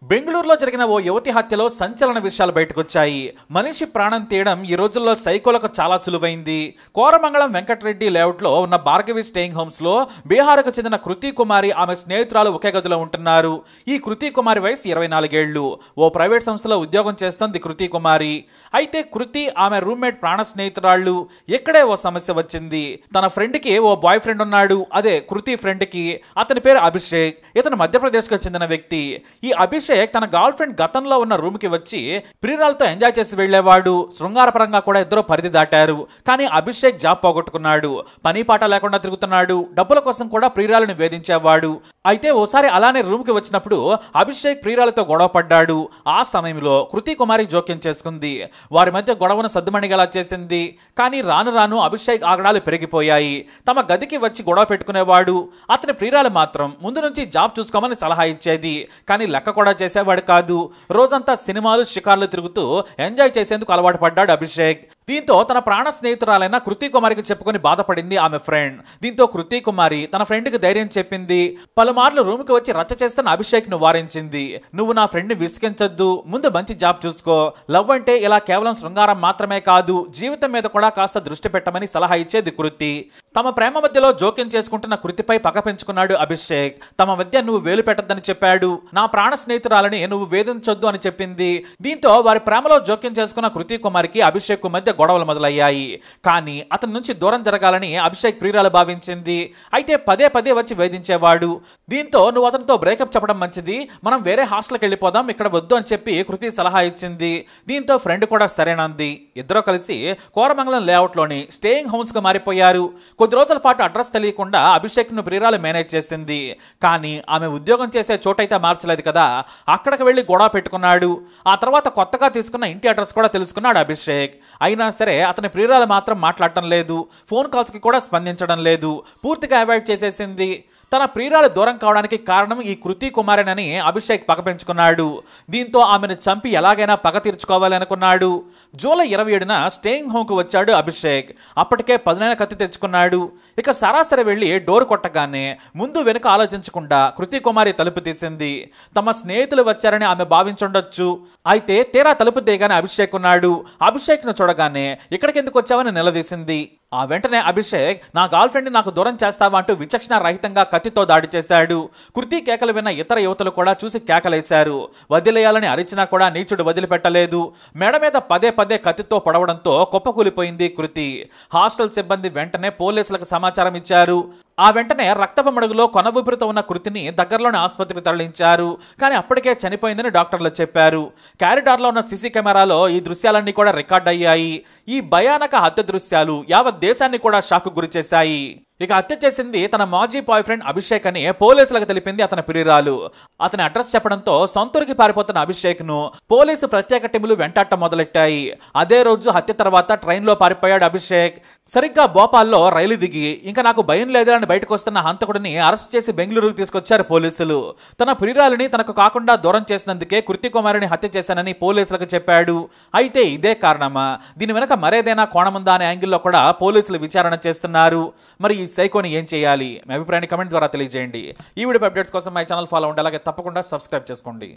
బెంగళూరులో జరిగిన ఓ యువతి హత్యలో సంచలన విషయాలు బయటకొచ్చాయి. మనిషి ప్రాణం తీయడం ఈ రోజుల్లో సైకోలకు చాలా సులువైంది. కోరమంగళం వెంకటరెడ్డి లేఅవుట్లో ఉన్న భార్గవి స్టేయింగ్ హోమ్స్ లో బీహార్కు చెందిన కృతి కుమారి ఆమె స్నేహితురాలు ఒకే గదిలో ఉంటున్నారు. ఈ కృతి కుమారి వయసు 24 ఏళ్లు. ఓ ప్రైవేట్ సంస్థలో ఉద్యోగం చేస్తుంది కృతి కుమారి. అయితే కృతి ఆమె రూమ్మేట్ ప్రాణ స్నేహితురాళ్ళు. ఇక్కడే ఓ సమస్య వచ్చింది. తన ఫ్రెండ్ కి ఓ బాయ్ ఫ్రెండ్ ఉన్నాడు. అదే కృతి ఫ్రెండ్ కి. అతని పేరు అభిషేక్. ఇతను మధ్యప్రదేశ్ కు చెందిన వ్యక్తి. ఈ అభిషేక్ తన గర్ల్ ఫ్రెండ్ గతంలో ఉన్న రూమ్ కి వచ్చి ప్రియురాలతో ఎంజాయ్ చేసి వెళ్లేవాడు. శృంగారపరంగా కూడా ఇద్దరు పరిధి దాటారు. కానీ అభిషేక్ జాబ్ పోగొట్టుకున్నాడు. పని పాట లేకుండా తిరుగుతున్నాడు. డబ్బుల కోసం కూడా ప్రియురాలను వేధించేవాడు. అయితే ఓసారి అలానే రూమ్ కి వచ్చినప్పుడు అభిషేక్ ప్రియురాలతో గొడవ పడ్డాడు. ఆ సమయంలో కృతి కుమారి జోక్యం చేసుకుంది. వారి మధ్య గొడవను సద్దుమణిగేలా చేసింది. కానీ రాను రాను అభిషేక్ ఆగడాలు పెరిగిపోయాయి. తమ గదికి వచ్చి గొడవ పెట్టుకునేవాడు. అతని ప్రియురాలు మాత్రం ముందు నుంచి జాబ్ చూసుకోమని సలహా ఇచ్చేది. కానీ లెక్క కూడా చేసేవాడు కాదు. రోజంతా సినిమాలు షికార్లు తిరుగుతూ ఎంజాయ్ చేసేందుకు అలవాటు పడ్డాడు అభిషేక్. దీంతో తన ప్రాణ స్నేహితురాలైన కృతి కుమారికి చెప్పుకొని బాధపడింది ఆమె ఫ్రెండ్. దీంతో కృతి కుమారి తన ఫ్రెండ్ కి ధైర్యం చెప్పింది. పలుమార్లు రూమ్ కి వచ్చి రచ్చ చేస్తున్న అభిషేక్ ను వారించింది. నువ్వు నా ఫ్రెండ్ ని విసిగించొద్దు, ముందు మంచి జాబ్ చూసుకో. లవ్ అంటే ఇలా కేవలం శృంగారం మాత్రమే కాదు, జీవితం మీద కూడా కాస్త దృష్టి పెట్టమని సలహా ఇచ్చేది కృతి. తమ ప్రేమ మధ్యలో జోక్యం చేసుకుంటున్న కృతిపై పగ పెంచుకున్నాడు అభిషేక్. తమ మధ్య నువ్వు వేలు పెట్టద్దని చెప్పాడు. నా ప్రాణ స్నేహితురాలని నువ్వు వేధించొద్దు అని చెప్పింది. దీంతో వారి ప్రేమలో జోక్యం చేసుకున్న కృతి కుమారికి అభిషేక్ కు మధ్య గొడవలు మొదలయ్యాయి. కానీ అతని నుంచి దూరం జరగాలని అభిషేక్ ప్రియురాలు భావించింది. అయితే పదే పదే వచ్చి వేధించేవాడు. దీంతో నువ్వు అతనితో బ్రేకప్ చెప్పడం మంచిది, మనం వేరే హాస్టల్కి వెళ్ళిపోదాం, ఇక్కడ వద్దు అని చెప్పి కృతి సలహా ఇచ్చింది. దీంతో ఫ్రెండ్ కూడా సరేనంది. ఇద్దరు కలిసి కోరమంగళం లేఅవుట్ లోని స్టేయింగ్ హోమ్స్ కు మారిపోయారు. కొద్ది రోజుల పాటు అడ్రస్ తెలియకుండా అభిషేక్ ను ప్రియురాలు మేనేజ్ చేసింది. కానీ ఆమె ఉద్యోగం చేసే చోటైతే మార్చలేదు కదా, అక్కడికి వెళ్లి గొడవ పెట్టుకున్నాడు. ఆ తర్వాత కొత్తగా తీసుకున్న ఇంటి అడ్రస్ కూడా తెలుసుకున్నాడు అభిషేక్. అయినా సరే అతని ప్రియురాలు మాత్రం మాట్లాడటం లేదు. ఫోన్ కాల్స్ కి కూడా స్పందించడం లేదు. పూర్తిగా అవాయిడ్ చేసేసింది. తన ప్రియురాలు దూరం కావడానికి కారణం ఈ కృతి కుమారేనని అభిషేక్ పగ పెంచుకున్నాడు. దీంతో ఆమెను చంపి ఎలాగైనా పగ తీర్చుకోవాలి అనుకున్నాడు. జూలై 27న స్టేయింగ్ హోమ్ కు వచ్చాడు అభిషేక్. అప్పటికే పదునైన కత్తి తెచ్చుకున్నాడు. ఇక సరాసరి వెళ్లి డోర్ కొట్టగానే ముందు వెనుక ఆలోచించకుండా కృతి కుమారి తలుపు తీసింది. తమ స్నేహితులు వచ్చారని ఆమె భావించుండొచ్చు. అయితే తీరా తలుపు తీయగానే అభిషేక్ ఉన్నాడు. అభిషేక్ ను చూడగానే ఇక్కడికి ఎందుకు వచ్చావని నిలదీసింది. ఆ వెంటనే అభిషేక్ నా గర్ల్ ఫ్రెండ్ నాకు దూరం చేస్తావా అంటూ విచక్షణ రహితంగా కత్తితో దాడి చేశాడు. కృతి కేకలు విన్న ఇతర యువతులు కూడా చూసి కేకలేశారు. వదిలేయాలని అరిచినా కూడా నీచుడు వదిలిపెట్టలేదు. మెడ మీద పదే పదే కత్తితో పొడవడంతో కుప్పకూలిపోయింది కృతి. హాస్టల్ సిబ్బంది వెంటనే పోలీసులకు సమాచారం ఇచ్చారు. ఆ వెంటనే రక్తపు మడుగులో కొన ఊపిరితో ఉన్న కృతిని దగ్గరలోని ఆసుపత్రికి తరలించారు. కానీ అప్పటికే చనిపోయిందని డాక్టర్లు చెప్పారు. కారిడార్లో ఉన్న సీసీ కెమెరాలో ఈ దృశ్యాలన్నీ కూడా రికార్డ్ అయ్యాయి. ఈ భయానక హత్య దృశ్యాలు యావత్ దేశాన్ని కూడా షాక్ గురి చేశాయి. ఇక హత్య చేసింది తన మాజీ బాయ్ ఫ్రెండ్ అభిషేక్ అని పోలీసులకు తెలిపింది అతని ప్రియురాలు. అతని అడ్రస్ చెప్పడంతో సొంతూరికి పారిపోతున్న అభిషేక్ ను పోలీసు ప్రత్యేక టీములు వెంటాడటం మొదలెట్టాయి. అదే రోజు హత్య తర్వాత ట్రైన్ లో పారిపోయాడు అభిషేక్. సరిగ్గా భోపాల్లో రైలు దిగి ఇంకా నాకు భయం లేదని బయటకు వస్తున్న హంతకుడిని అరెస్ట్ చేసి బెంగళూరుకు తీసుకొచ్చారు పోలీసులు. తన ప్రియురాలిని తనకు కాకుండా దూరం చేసినందుకే కృతి కుమారిని హత్య చేశానని పోలీసులకు చెప్పాడు. అయితే ఇదే కారణమా, దీని వెనక మరేదైనా కోణముందా అనే యాంగిల్లో కూడా పోలీసులు విచారణ చేస్తున్నారు. మరి ఈ సైకోని ఏం చేయాలి? మీ అభిప్రాయాన్ని కమెంట్ ద్వారా తెలియజేయండి. ఈ వీడియో అప్డేట్స్ కోసం మై ఛానల్ ఫాలో అవ్వండి. అలాగే తప్పకుండా సబ్స్క్రైబ్ చేసుకోండి.